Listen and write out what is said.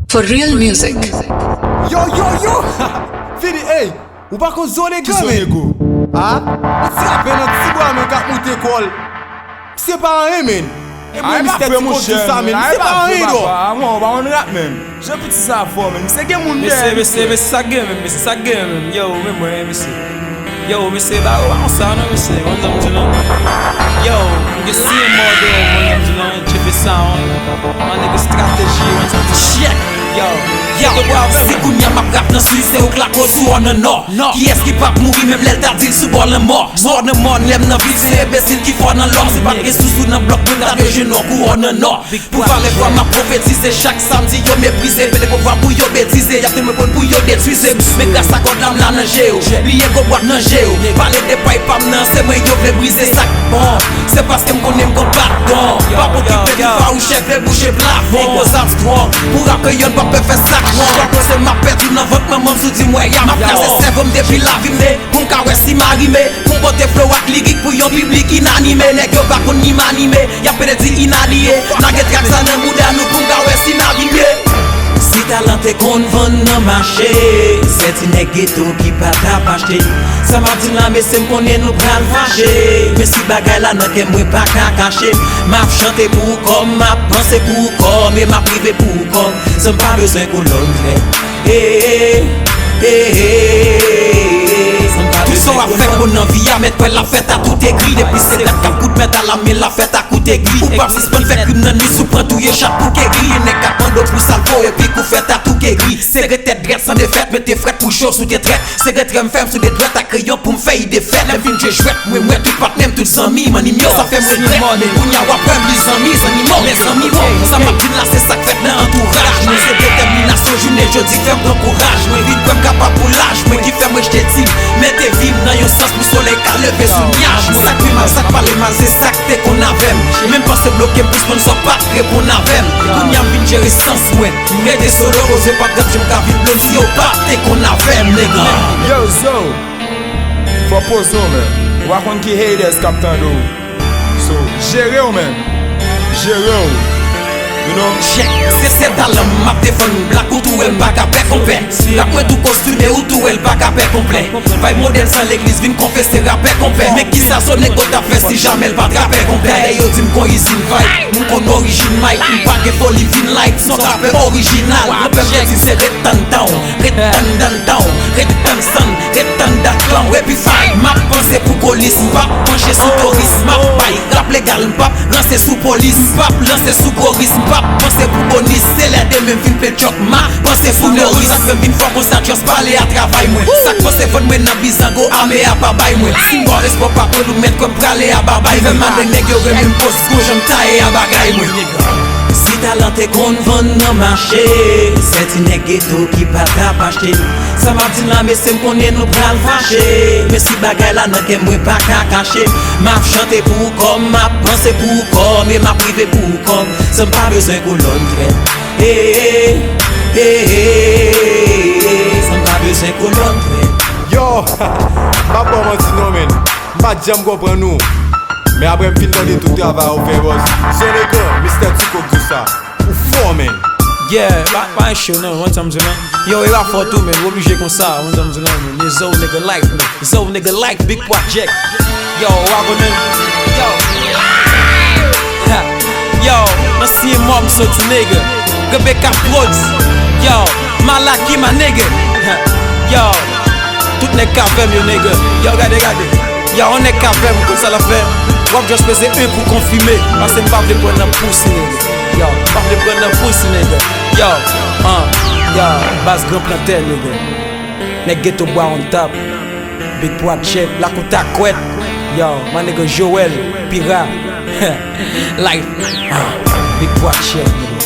For real music. Yo! Fini, hey! Ou pa kon zone gwa men? Ha? Ou ti apen nan ti bwa men kap moute kol? Se pa an men? E mwen Mr. Tiko di sa men? Se pa an do? Mwen ba an rap men? Je piti sa for men? Mse gen moun den? Mse sa gen men? Mse sa gen men? Yo, mwen mse. Yo, mse ba ou an sa nan mse? Wan dam di lan? Yo, mwen si mwen den wan dam di lan? Chefe sa an? Man nigga strategy wan dam di shit! Yo, si kounya map rap nan Suisse ou klakos ou an nan nord. Ki es ki pap mouri mem lel tardil sou bol nan mort. Mort nan mort lem nan vil se ebesil ki fwa nan lor. Se pat ge sous nan blok mwen tade genou kou an nan nord. Pou vale vwa ma profetize chak samedi yo meprise. Pele pou vwa pou yo betize. Yapte mwen pon pou yo detwize. Me gas sa kod lam la nan jeo. Liye go boat nan jeo. Pale de pay pam nan se mwen yo vle brise sak bon. Se paske m konen m kon bat don. Pa pou ki pe di fa ou chef le bouche plafon. Go zap strong. Pou rap ke yon pa pe fe sak. Kwa se ma pet ou nan vot maman sou di mwen ya. Ma plase sevom depi la vime. Pou mka wè si marime. Pou bote flow ak lirik pou yon publik inanime. Nek yo bakon ni manime. Ya pede di inaliye. Nage trak sa nan mouda nou pou mka wè si navime. Si talante kon vende nan marché. Se ti nek ghetto ki pata pa achete. Sa ma di la me se m konen nou pral fache. Me si bagay la nan kem mwen pa ka kache. Map chante pou kom, map pense pou kom. E map prive pou kom. Se m pa bezwen kou londre. Tout son a fait pour nan vie a mettre la fête à tout écrit. Depuis c'est la cap coup de mettre à la main la fête à coup d'aigri. Ou pas si c'est fait crime nan nuit sous prend tout yé chat pour qu'aigri. N'est qu'à prendre pour salvo et puis coup fait à tout qu'aigri. C'est tête drette sans défaite, mais tes frères pour chaud sous tes traites. C'est me ferme sous des droites à crayon pour me faire des fêtes. La fin je chouette, moi tout pas même tout sans mi man imio. Ça fait moi drette, pour n'y avoir pas les amis ça m'a dit là c'est ça que fait dans entourage. Moi c'est détermination, journée jeudi ferme ton courage. Moi vite comme capable pour l'âge, moi qui fait moi je t'ai mais t'es vive dans yon sens pour soleil qu'à lever sous nuage. Moi ça que mal, ça parle mal, c'est ça que t'es qu'on avait. Même pas se bloquer pour sponsor pas répondre avec. Qu'on y a vite gérer sans soin. Mais des solo rosé pas grave, j'aime qu'à vite blonde si au pas t'es qu'on avait, nègre. Yo, so for post man. Wakon ki haters captain do. So, géré ou men. Géré ou. You know? Check, c'est cette talent m'a défendu. Black ou tout elle pas qu'à faire complet. La pointe tout costumé ou tout elle pas qu'à faire complet. Vaille modèle sans l'église, vine confesser rappel complet. Mais qui ça sonne qu'on t'a fait si jamais elle pas rappel complet. Yo dis m'kon usine vibe, m'kon origine mic. M'pas que folie vine light, son rappel original. Rappel j'ai dit c'est retan down, retan sun, retan da clan. Et puis fight, m'a pensé pour police, m'pas pencher sous tourisme. M'a paille, rap légal, m'pas lancer sous police, m'pas lancer sous choriste, pensez pour bonus, c'est l'air de même film play choc ma. Pensez pour le risque, ça fait une fois qu'on s'attire parler à travail moi. Ça pensez faut me nan bizango amé à babay moi. Si moi respect pas pour nous mettre comme praler à babay. Même man nèg yo même poste ko j'aime tailler à bagay moi. Si talent est qu'on vend dans marché, c'est une ghetto qui pas t'a acheter. Ça m'a dit là mais c'est me connaît nous pral fâcher. Mais si bagay là nan kem moi pas ka cacher. M'a chanter pour comme, m'a penser pour comme et m'a privé pour comme. Ça pas besoin qu'on l'ondre. Ça pas besoin qu'on l'ondre. Yo! Ma bon man ti non men. Ma jam kompren nou. Mais après m'fin dans tout travail au fait boss. C'est les gars, Mr. Tiko tout ça. Ou fort men. Yeah, pas un show non, one time man. Yo, il va faire tout, man. Obligé comme ça, one time man. Les old nigga like, man. Les old nigga like big project. Yo, wagonen. Yo, merci mom so tu nigga. Rebecca Prods. Yo, Malaki ma nigga. Yo, tout n'est qu'à faire, yo nigga. Yo, regardez. Yo, on est qu'à faire, comme ça la fait. Wap just faisait un pour confirmer. Parce que m'pas vle prendre un pouce, nigga. Yo, m'pas vle prendre un pouce, nigga. Yo, basse grand plantel, nigga. Nek ghetto bois on top. Big project, la kouta kouet. Yo, my nigga Joel, Pira. Life, big project, nigga.